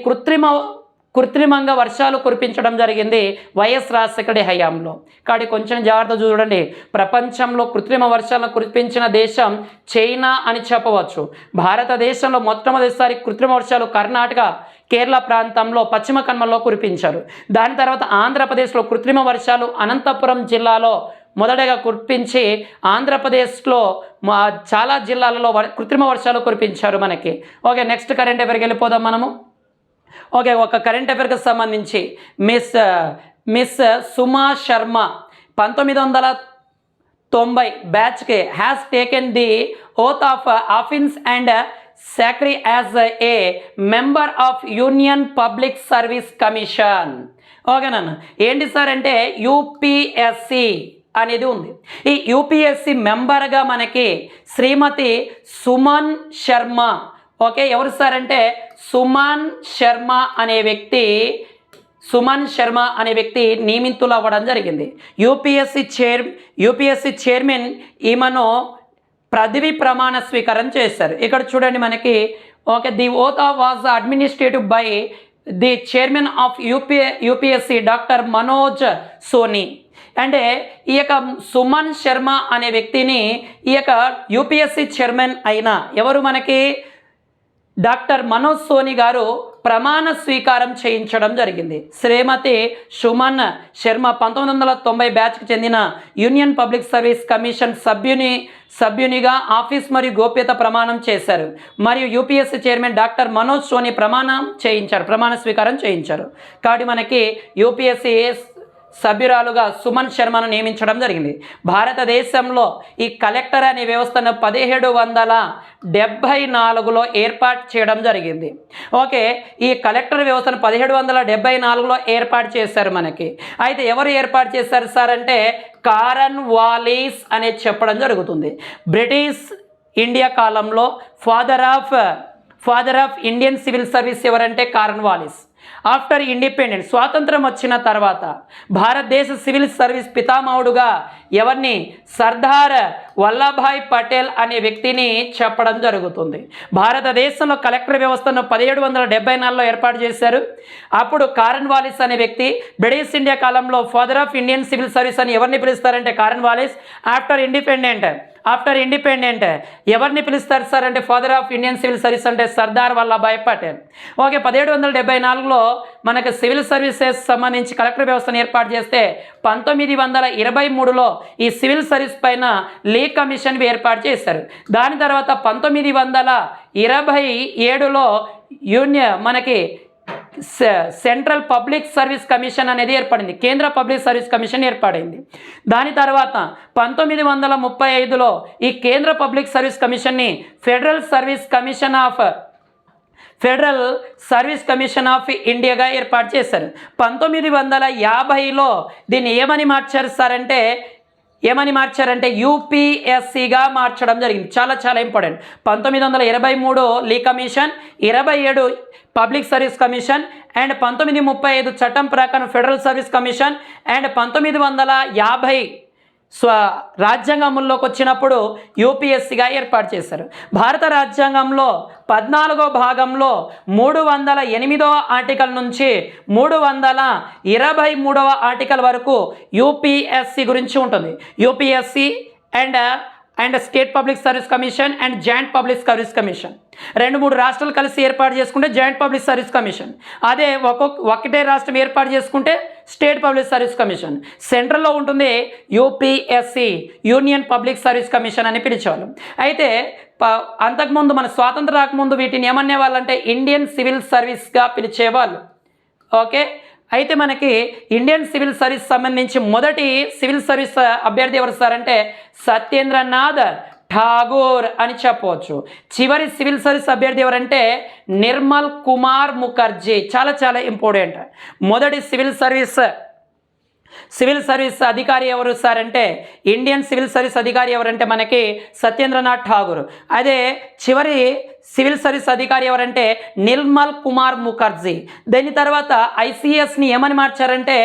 కృత్రిమంగా వర్షాలు కురిపించడం జరిగింది వైఎస్ రాజశేఖర హయాంలో. కాబట్టి కొంచెం జాగ్రత్త చూడండి, ప్రపంచంలో కృత్రిమ వర్షాలను కురిపించిన దేశం చైనా అని చెప్పవచ్చు. భారతదేశంలో మొట్టమొదటిసారి కృత్రిమ వర్షాలు కర్ణాటక, కేరళ ప్రాంతంలో పశ్చిమ కనుమల్లో కురిపించారు. దాని తర్వాత ఆంధ్రప్రదేశ్లో కృత్రిమ వర్షాలు అనంతపురం జిల్లాలో మొదటగా కురిపించి ఆంధ్రప్రదేశ్లో చాలా జిల్లాలలో కృత్రిమ వర్షాలు కురిపించారు మనకి. ఓకే, నెక్స్ట్ కరెంట్ అఫైర్కి వెళ్ళిపోదాం మనము. ఓకే, ఒక కరెంట్ అఫైర్కి సంబంధించి మిస్ సుమా శర్మ 1990 బ్యాచ్కి has taken the oath of office and సాక్రీ as a member of union public service commission. ఓకేనా, ఏంటి సార్ అంటే యూపీఎస్సి అనేది ఉంది. ఈ యూపీఎస్సి మెంబర్గా మనకి శ్రీమతి సుమన్ శర్మ. ఓకే, ఎవరు సార్ అంటే సుమన్ శర్మ అనే వ్యక్తి నియమితులు అవ్వడం జరిగింది. యూపీఎస్సి చైర్మన్ ఈమెను పదవి ప్రమాణ స్వీకారం చేశారు. ఇక్కడ చూడండి మనకి. Okay, the oath was administrative by the chairman of UPSC doctor Manoj Soni. అంటే ఈ యొక్క సుమన్ శర్మ అనే వ్యక్తిని ఈ యొక్క యూపీఎస్సి చైర్మన్ అయిన ఎవరు మనకి డాక్టర్ మనోజ్ సోని గారు ప్రమాణ స్వీకారం చేయించడం జరిగింది. శ్రీమతి సుమన్ శర్మ 1990 బ్యాచ్కి చెందిన యూనియన్ పబ్లిక్ సర్వీస్ కమిషన్ సభ్యునిగా ఆఫీస్ మరియు గోప్యత ప్రమాణం చేశారు. మరియు UPSC chairman doctor Manoj Soni ప్రమాణ స్వీకారం చేయించారు. కాబట్టి మనకి యూపీఎస్సీ సభ్యురాలుగా సుమన్ శర్మను నియమించడం జరిగింది. భారతదేశంలో ఈ కలెక్టర్ అనే వ్యవస్థను 1774లో ఏర్పాటు చేయడం జరిగింది. ఓకే, ఈ కలెక్టర్ వ్యవస్థను 1774లో ఏర్పాటు చేశారు మనకి. అయితే ఎవరు ఏర్పాటు చేశారు సార్ అంటే కారన్ వాలిస్ అనేది చెప్పడం జరుగుతుంది. బ్రిటిష్ ఇండియా కాలంలో father of Indian civil service ఎవరంటే కారన్ వాలిస్. ఆఫ్టర్ ఇండిపెండెన్స్ స్వాతంత్రం వచ్చిన తర్వాత భారతదేశ సివిల్ సర్వీస్ పితామహుడుగా ఎవరిని సర్దార్ వల్లభాయ్ పటేల్ అనే వ్యక్తిని చెప్పడం జరుగుతుంది. భారతదేశంలో కలెక్టర్ వ్యవస్థను 1774లో ఏర్పాటు చేశారు. అప్పుడు కారన్ వాలిస్ అనే వ్యక్తి బ్రిటిష్ ఇండియా కాలంలో father of Indian civil service అని ఎవరిని పిలుస్తారంటే కారన్ వాలిస్. ఆఫ్టర్ ఇండిపెండెంట్ ఎవరిని పిలుస్తారు సార్ అంటే father of Indian civil service అంటే సర్దార్ వల్లభాయ్ పటేల్. ఓకే, 1774లో మనకు సివిల్ సర్వీసెస్ సంబంధించి కలెక్టర్ వ్యవస్థను ఏర్పాటు చేస్తే 1923లో ఈ సివిల్ సర్వీస్ పైన లీ కమిషన్ ఏర్పాటు చేశారు. దాని తర్వాత 1927లో మనకి సెంట్రల్ పబ్లిక్ సర్వీస్ కమిషన్ అనేది ఏర్పడింది. కేంద్ర పబ్లిక్ సర్వీస్ కమిషన్ ఏర్పడింది. దాని తర్వాత 1935లో ఈ కేంద్ర పబ్లిక్ సర్వీస్ కమిషన్ని ఫెడరల్ సర్వీస్ కమిషన్ ఆఫ్ ఇండియాగా ఏర్పాటు చేశారు. 1950లో దీన్ని ఏమని మార్చారంటే యూపీఎస్సీగా మార్చడం జరిగింది. చాలా important. 1923 Lee Commission, 27 Public service Commission and 1935 చట్టం ప్రకారం ఫెడరల్ సర్వీస్ కమిషన్ అండ్ 1950 రాజ్యాంగం అమల్లోకి వచ్చినప్పుడు యూపీఎస్సీగా ఏర్పాటు చేశారు. భారత రాజ్యాంగంలో 14వ భాగంలో 308వ ఆర్టికల్ నుంచి 323వ ఆర్టికల్ వరకు యూపీఎస్సీ గురించి ఉంటుంది. UPSC and state public service Commission and joint public service commission 2-3 రాష్ట్రాలు కలిసి ఏర్పాటు చేసుకుంటే జాయింట్ పబ్లిక్ సర్వీస్ కమిషన్. అదే ఒకటే రాష్ట్రం ఏర్పాటు చేసుకుంటే స్టేట్ పబ్లిక్ సర్వీస్ కమిషన్. సెంట్రల్లో ఉంటుంది UPSC, union public service commission అని పిలిచేవాళ్ళం. అయితే అంతకుముందు మన స్వాతంత్రం రాకముందు వీటిని ఏమనే వాళ్ళంటే ఇండియన్ సివిల్ సర్వీస్గా పిలిచేవాళ్ళు. ఓకే, అయితే మనకి ఇండియన్ సివిల్ సర్వీస్ సంబంధించి మొదటి సివిల్ సర్వీస్ అభ్యర్థి ఎవరు సార్ అంటే సత్యేంద్రనాథ్ ఠాగూర్ అని చెప్పవచ్చు. చివరి సివిల్ సర్వీస్ అభ్యర్థి ఎవరంటే నిర్మల్ కుమార్ ముఖర్జీ. చాలా ఇంపార్టెంట్. మొదటి సివిల్ సర్వీస్ అధికారి ఎవరు సార్ అంటే ఇండియన్ సివిల్ సర్వీస్ అధికారి ఎవరంటే మనకి సత్యేంద్రనాథ్ ఠాగూర్. అదే చివరి సివిల్ సర్వీస్ అధికారి ఎవరంటే నిర్మల్ కుమార్ ముఖర్జీ. దాని తర్వాత ఐసీఎస్ని ఏమని మార్చారంటే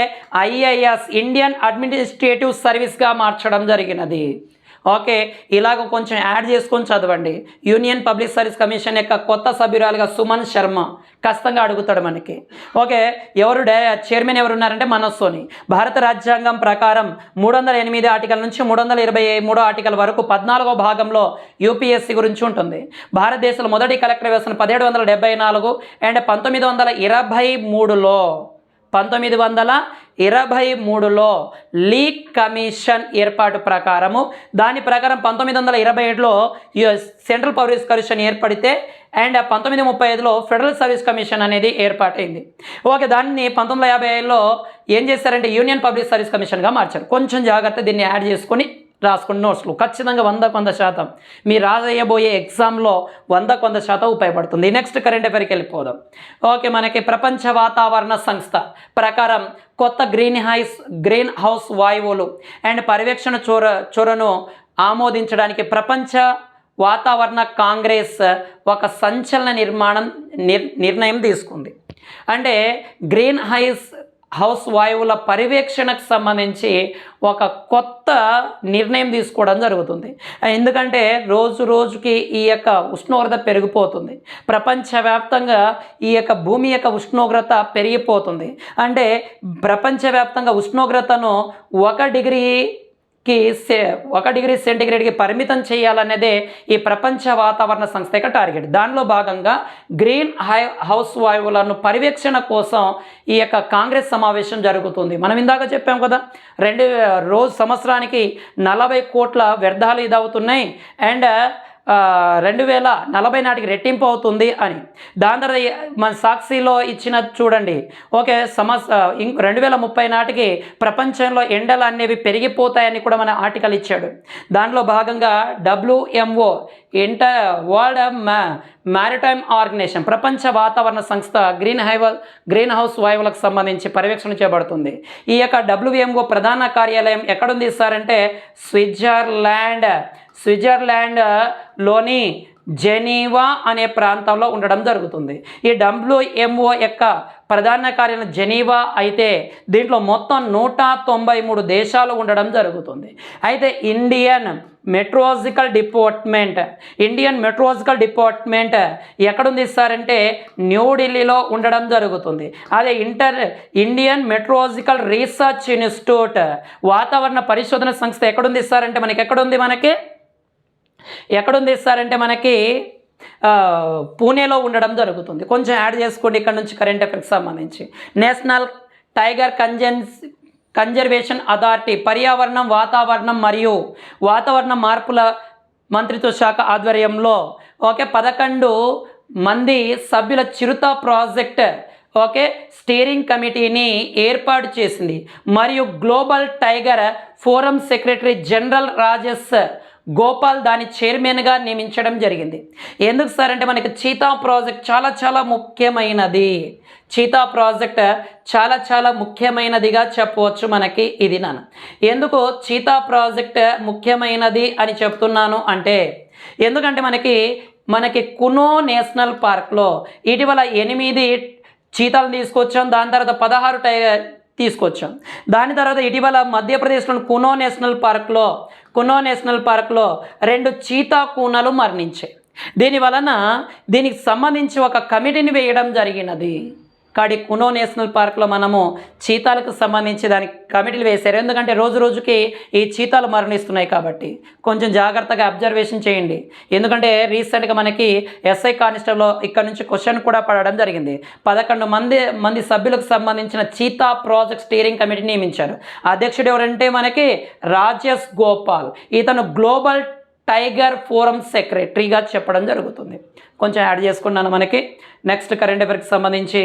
ఐఏఎస్, ఇండియన్ అడ్మినిస్ట్రేటివ్ సర్వీస్గా మార్చడం జరిగినది. ఓకే, ఇలాగ కొంచెం యాడ్ చేసుకొని చదవండి. యూనియన్ పబ్లిక్ సర్వీస్ కమిషన్ యొక్క కొత్త సభ్యురాలుగా సుమన్ శర్మ ఖచ్చితంగా అడుగుతాడు మనకి. ఓకే, చైర్మన్ ఎవరు ఉన్నారంటే మనోజ్ సోని. భారత రాజ్యాంగం ప్రకారం 308 ఆర్టికల్ నుంచి 323 ఆర్టికల్ వరకు 14వ భాగంలో యూపీఎస్సీ గురించి ఉంటుంది. భారతదేశంలో మొదటి కలెక్టర్ వ్యవస్థను 1774 అండ్ 1923లో లీ కమిషన్ ఏర్పాటు ప్రకారము దాని ప్రకారం 1927లో సెంట్రల్ పబ్లిక్ కమిషన్ ఏర్పడితే అండ్ 1935లో ఫెడరల్ సర్వీస్ కమిషన్ అనేది ఏర్పాటైంది. ఓకే, దాన్ని 1955లో ఏం చేశారంటే యూనియన్ పబ్లిక్ సర్వీస్ కమిషన్గా మార్చారు. కొంచెం జాగ్రత్త, దీన్ని యాడ్ చేసుకొని రాసుకున్న నోట్స్లు ఖచ్చితంగా 100% మీ రాజయ్యబోయే ఎగ్జామ్లో 100% ఉపయోగపడుతుంది. నెక్స్ట్ కరెంట్ అఫైర్కి వెళ్ళిపోదాం. ఓకే, మనకి ప్రపంచ వాతావరణ సంస్థ ప్రకారం కొత్త గ్రీన్ హౌస్ వాయువులు అండ్ పర్యవేక్షణ చొరను ఆమోదించడానికి ప్రపంచ వాతావరణ కాంగ్రెస్ ఒక సంచలన నిర్ణయం తీసుకుంది. అంటే గ్రీన్ హౌస్ వాయువుల పర్యవేక్షణకు సంబంధించి ఒక కొత్త నిర్ణయం తీసుకోవడం జరుగుతుంది. ఎందుకంటే రోజుకి ఈ యొక్క ఉష్ణోగ్రత పెరిగిపోతుంది. ప్రపంచవ్యాప్తంగా ఈ యొక్క భూమి యొక్క ఉష్ణోగ్రత పెరిగిపోతుంది. అంటే ప్రపంచవ్యాప్తంగా ఉష్ణోగ్రతను 1 డిగ్రీ 1 డిగ్రీ సెంటీగ్రేడ్కి పరిమితం చేయాలనేదే ఈ ప్రపంచ వాతావరణ సంస్థ యొక్క టార్గెట్. దానిలో భాగంగా గ్రీన్ హౌస్ వాయువులను పర్యవేక్షణ కోసం ఈ యొక్క కాంగ్రెస్ సమావేశం జరుగుతుంది. మనం ఇందాక చెప్పాం కదా, సంవత్సరానికి 40 కోట్ల వ్యర్థాలు ఇదవుతున్నాయి అండ్ 2040 నాటికి రెట్టింపు అవుతుంది అని. దాని తర్వాత మన సాక్షిలో ఇచ్చిన చూడండి, ఓకే 2030 నాటికి ప్రపంచంలో ఎండలు అనేవి పెరిగిపోతాయని కూడా మన ఆర్టికల్ ఇచ్చాడు. దానిలో భాగంగా WMO వరల్డ్ మ్యారిటైమ్ ఆర్గనైజేషన్ ప్రపంచ వాతావరణ సంస్థ గ్రీన్ హౌస్ వాయువులకు సంబంధించి పర్యవేక్షణ చేయబడుతుంది. ఈ యొక్క WMO ప్రధాన కార్యాలయం ఎక్కడుంది సార్ అంటే స్విట్జర్లాండ్లోని జెనీవా అనే ప్రాంతంలో ఉండడం జరుగుతుంది. ఈ WMO యొక్క ప్రధాన కార్యాలయం జెనీవా అయితే దీంట్లో మొత్తం 193 దేశాలు ఉండడం జరుగుతుంది. అయితే ఇండియన్ మెట్రోలాజికల్ డిపార్ట్మెంట్ ఎక్కడుంది సార్ అంటే న్యూఢిల్లీలో ఉండడం జరుగుతుంది. అదే ఇండియన్ మెట్రోలాజికల్ రీసెర్చ్ ఇన్స్టిట్యూట్ వాతావరణ పరిశోధన సంస్థ ఎక్కడుంది సార్ అంటే ఎక్కడుంది సార్ అంటే మనకి పూణేలో ఉండడం జరుగుతుంది. కొంచెం యాడ్ చేసుకోండి ఇక్కడ నుంచి కరెంట్ అఫైర్స్కి సంబంధించి. నేషనల్ టైగర్ కన్జర్వేషన్ అథారిటీ పర్యావరణం, వాతావరణం మరియు వాతావరణ మార్పుల మంత్రిత్వ శాఖ ఆధ్వర్యంలో 11 మంది సభ్యుల చిరుత ప్రాజెక్ట్ స్టీరింగ్ కమిటీని ఏర్పాటు చేసింది మరియు global tiger forum secretary general Rajesh Gopal దాని చైర్మన్గా నియమించడం జరిగింది. ఎందుకు సార్ అంటే మనకి చీతా ప్రాజెక్ట్ చాలా ముఖ్యమైనది. చీతా ప్రాజెక్ట్ చాలా ముఖ్యమైనదిగా చెప్పవచ్చు మనకి ఇది. ఎందుకు చీతా ప్రాజెక్ట్ ముఖ్యమైనది అని చెప్తున్నాను అంటే ఎందుకంటే మనకి కునో నేషనల్ పార్క్లో ఇటీవల 8 చీతాలు తీసుకొచ్చాం. దాని తర్వాత 16 టైగర్ తీసుకొచ్చాం. దాని తర్వాత ఇటీవల మధ్యప్రదేశ్లోని కునో నేషనల్ పార్క్లో 2 చీతా కూనలు మరణించాయి. దీనికి సంబంధించి ఒక కమిటీని వేయడం జరిగినది. కునో నేషనల్ పార్క్లో మనము చీతాలకు సంబంధించి దానికి కమిటీలు వేశారు. ఎందుకంటే రోజుకి ఈ చీతాలు మరణిస్తున్నాయి కాబట్టి కొంచెం జాగ్రత్తగా అబ్జర్వేషన్ చేయండి. ఎందుకంటే రీసెంట్గా మనకి SI కానిస్టేబుల్లో ఇక్కడ నుంచి క్వశ్చన్ కూడా పడడం జరిగింది. 11 మంది సభ్యులకు సంబంధించిన చీతా ప్రాజెక్ట్ స్టీరింగ్ కమిటీ నియమించారు. అధ్యక్షుడు ఎవరంటే మనకి రాజేష్ గోపాల్. ఇతను గ్లోబల్ టైగర్ ఫోరం సెక్రటరీగా చెప్పడం జరుగుతుంది. కొంచెం యాడ్ చేసుకున్నాను. మనకి నెక్స్ట్ కరెంట్ అఫైర్కి సంబంధించి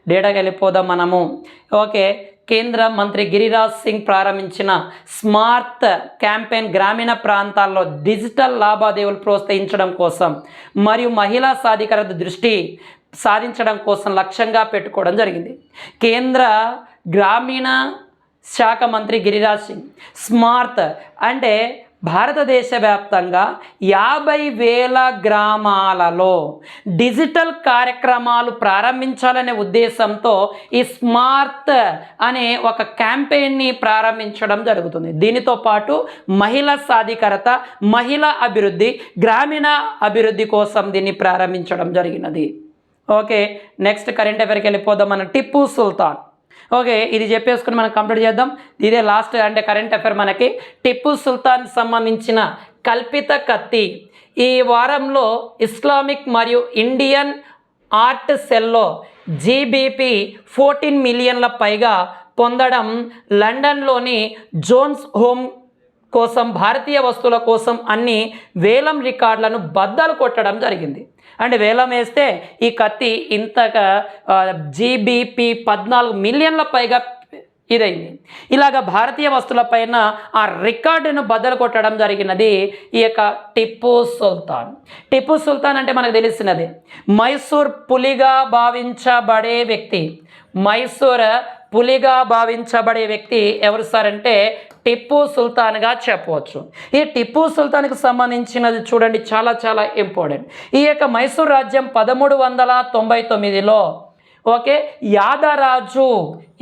డేటాకి వెళ్ళిపోదాం మనము. కేంద్ర మంత్రి గిరిరాజ్ సింగ్ ప్రారంభించిన స్మార్ట్ క్యాంపెయిన్ గ్రామీణ ప్రాంతాల్లో డిజిటల్ లావాదేవీలు ప్రోత్సహించడం కోసం మరియు మహిళా సాధికారత దృష్టి సాధించడం కోసం లక్ష్యంగా పెట్టుకోవడం జరిగింది. కేంద్ర గ్రామీణ శాఖ మంత్రి గిరిరాజ్ సింగ్ స్మార్ట్ అంటే భారతదేశ వ్యాప్తంగా 50,000 గ్రామాలలో డిజిటల్ కార్యక్రమాలు ప్రారంభించాలనే ఉద్దేశంతో ఈ స్మార్ట్ అనే ఒక క్యాంపెయిన్ని ప్రారంభించడం జరుగుతుంది. దీనితో పాటు మహిళా సాధికారత, మహిళా అభివృద్ధి, గ్రామీణ అభివృద్ధి కోసం దీన్ని ప్రారంభించడం జరిగినది. నెక్స్ట్ కరెంట్ అఫైర్కి వెళ్ళిపోదాం. మన టిప్పు సుల్తాన్. ఇది చెప్పేసుకుని మనం కంప్లీట్ చేద్దాం. ఇదే లాస్ట్ అంటే కరెంట్ అఫైర్ మనకి టిప్పు సుల్తాన్ సంబంధించిన కల్పిత కత్తి. ఈ వారంలో ఇస్లామిక్ మరియు ఇండియన్ ఆర్ట్ సెల్లో GBP 14 మిలియన్ల పైగా పొందడం లండన్లోని జోన్స్ హోమ్ కోసం భారతీయ వస్తువుల కోసం అన్ని వేలం రికార్డులను బద్దలు కొట్టడం జరిగింది. అంటే వేలం వేస్తే ఈ కత్తి ఇంతగా GBP 14 మిలియన్ల పైగా ఇదైంది. ఇలాగ భారతీయ వస్తువులపైన ఆ రికార్డును బద్దలు కొట్టడం జరిగినది ఈ యొక్క టిప్పు సుల్తాన్ అంటే మనకు తెలిసినది మైసూర్ పులిగా భావించబడే వ్యక్తి ఎవరు సార్ అంటే టిప్పు సుల్తాన్గా చెప్పవచ్చు. ఈ టిప్పు సుల్తాన్కి సంబంధించినది చూడండి, చాలా ఇంపార్టెంట్. ఈ యొక్క మైసూర్ రాజ్యం 1399లో యాదరాజు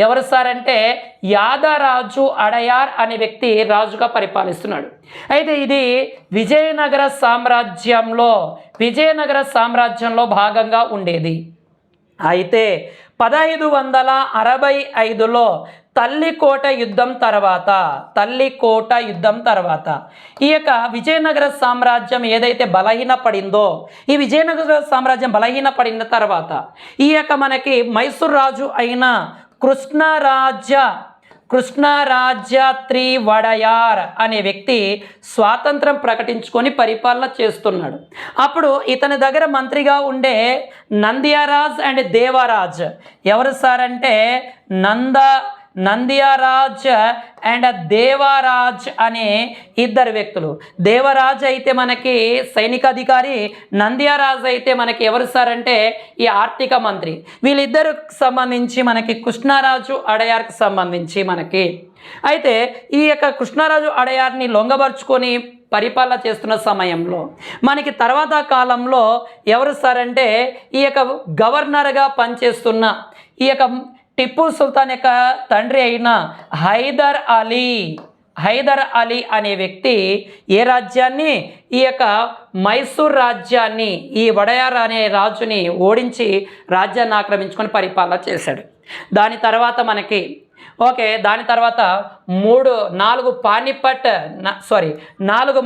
ఎవరు సార్ అంటే యాదరాజు అడయార్ అనే వ్యక్తి రాజుగా పరిపాలిస్తున్నాడు. అయితే ఇది విజయనగర సామ్రాజ్యంలో భాగంగా ఉండేది. అయితే 1565లో తల్లికోట యుద్ధం తర్వాత ఈ యొక్క విజయనగర సామ్రాజ్యం ఏదైతే బలహీనపడిందో, ఈ విజయనగర సామ్రాజ్యం బలహీనపడిన తర్వాత ఈ యొక్క మనకి మైసూర్ రాజు అయిన కృష్ణరాజ వడయార్ అనే వ్యక్తి స్వాతంత్రం ప్రకటించుకొని పరిపాలన చేస్తున్నాడు. అప్పుడు ఇతని దగ్గర మంత్రిగా ఉండే నంద్యారాజ్ అండ్ దేవరాజ్. ఎవరు సార్ అంటే నంద్యారాజ్ అండ్ దేవరాజ్ అనే ఇద్దరు వ్యక్తులు. దేవరాజ్ అయితే మనకి సైనికాధికారి, నంద్యారాజ్ అయితే మనకి ఎవరు సార్ అంటే ఈ ఆర్థిక మంత్రి. వీళ్ళిద్దరికి సంబంధించి మనకి కృష్ణరాజు అడయార్కి సంబంధించి మనకి అయితే ఈ యొక్క కృష్ణరాజు అడయార్ని లొంగబరుచుకొని పరిపాలన చేస్తున్న సమయంలో మనకి తర్వాత కాలంలో ఎవరు సార్ అంటే ఈ యొక్క గవర్నర్గా పనిచేస్తున్న ఈ యొక్క టిప్పు సుల్తాన్ యొక్క తండ్రి అయిన హైదర్ అలీ అనే వ్యక్తి ఏ రాజ్యాన్ని, ఈ యొక్క మైసూర్ రాజ్యాన్ని, ఈ వడయార్ అనే రాజుని ఓడించి రాజ్యాన్ని ఆక్రమించుకొని పరిపాలన చేశాడు. దాని తర్వాత మనకి దాని తర్వాత 4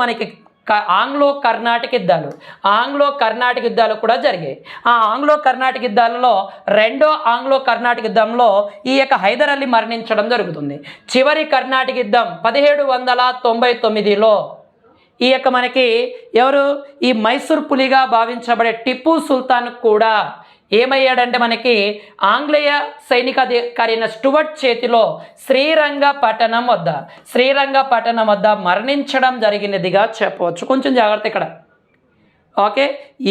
మనకి ఆంగ్లో కర్ణాటక యుద్ధాలు కూడా జరిగాయి. ఆ ఆంగ్లో కర్ణాటక యుద్ధాలలో రెండో ఆంగ్లో కర్ణాటక యుద్ధంలో ఈ యొక్క హైదర్ అలీ మరణించడం జరుగుతుంది. చివరి కర్ణాటక యుద్ధం 1799లో ఈ యొక్క మనకి ఎవరు ఈ మైసూర్ పులిగా భావించబడే టిప్పు సుల్తాన్ కూడా ఏమయ్యాడంటే మనకి ఆంగ్లేయ సైనికాధికారి అయిన స్టూవర్ట్ చేతిలో శ్రీరంగపట్టణం వద్ద మరణించడం జరిగినదిగా చెప్పవచ్చు. కొంచెం జాగ్రత్త ఇక్కడ.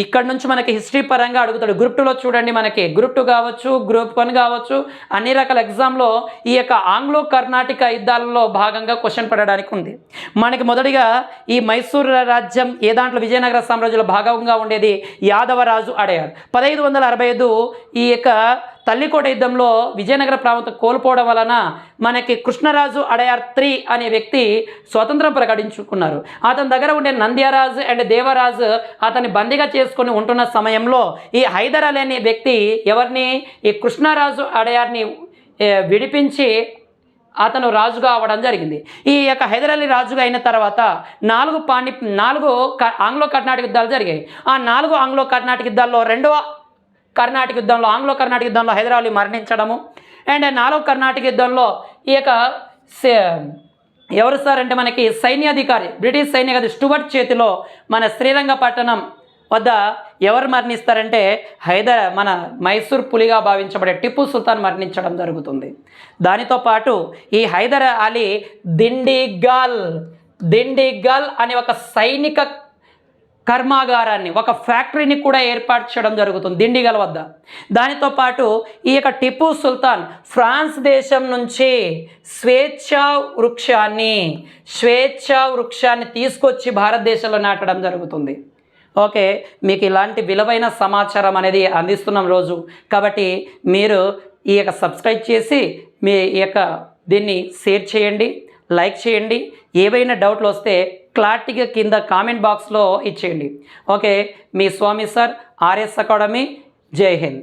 ఇక్కడ నుంచి మనకి హిస్టరీ పరంగా అడుగుతాడు. గ్రూప్ 2లో చూడండి, మనకి గ్రూప్ 2 కావచ్చు, గ్రూప్ 1 కావచ్చు, అన్ని రకాల ఎగ్జామ్లో ఈ యొక్క ఆంగ్లో కర్ణాటక యుద్ధాలలో భాగంగా క్వశ్చన్ పడడానికి ఉంది. మనకి మొదటిగా ఈ మైసూర్ రాజ్యం ఏ దాంట్లో విజయనగర సామ్రాజ్యంలో భాగంగా ఉండేది యాదవరాజు అడయార్. 1565 ఈ యొక్క తల్లికోట యుద్ధంలో విజయనగర ప్రాంతం కోల్పోవడం వలన మనకి కృష్ణరాజు అడయార్ III అనే వ్యక్తి స్వతంత్రం ప్రకటించుకున్నారు. అతని దగ్గర ఉండే నంద్యారాజ్ అండ్ దేవరాజ్ అతన్ని బందీగా చేసుకొని ఉంటున్న సమయంలో ఈ హైదర్ అలీ అనే వ్యక్తి ఎవరిని, ఈ కృష్ణరాజు అడయార్ని విడిపించి అతను రాజుగా అవ్వడం జరిగింది. ఈ యొక్క హైదర్ అలీ రాజుగా అయిన తర్వాత 4 ఆంగ్లో కర్ణాటక యుద్ధాలు జరిగాయి. ఆ 4 ఆంగ్లో కర్ణాటక యుద్ధాల్లో రెండవ ఆంగ్లో కర్ణాటక యుద్ధంలో హైదర్ అలీ మరణించడము, అండ్ 4వ కర్ణాటక యుద్ధంలో ఈ యొక్క ఎవరు సార్ అంటే మనకి సైన్యాధికారి, బ్రిటిష్ సైన్యాధికారి స్టూవర్ట్ చేతిలో మన శ్రీరంగపట్టణం వద్ద ఎవరు మరణిస్తారంటే మన మైసూర్ పులిగా భావించబడే టిప్పు సుల్తాన్ మరణించడం జరుగుతుంది. దానితో పాటు ఈ హైదర్ అలీ దిండిగల్ అనే ఒక సైనిక కర్మాగారాన్ని, ఒక ఫ్యాక్టరీని కూడా ఏర్పాటు చేయడం జరుగుతుంది దిండిగల్ వద్ద. దానితో పాటు ఈ యొక్క టిప్పు సుల్తాన్ ఫ్రాన్స్ దేశం నుంచి స్వేచ్ఛా వృక్షాన్ని తీసుకొచ్చి భారతదేశంలో నాటడం జరుగుతుంది. మీకు ఇలాంటి విలువైన సమాచారం అనేది అందిస్తున్నాం రోజు. కాబట్టి మీరు ఈ యొక్క సబ్స్క్రైబ్ చేసి మీ యొక్క దీన్ని షేర్ చేయండి, లైక్ చేయండి. ఏవైనా డౌట్లు వస్తే క్లారిటీగా కింద కామెంట్ బాక్స్లో ఇచ్చేయండి. మీ స్వామి సార్, RS అకాడమీ. జై హింద్.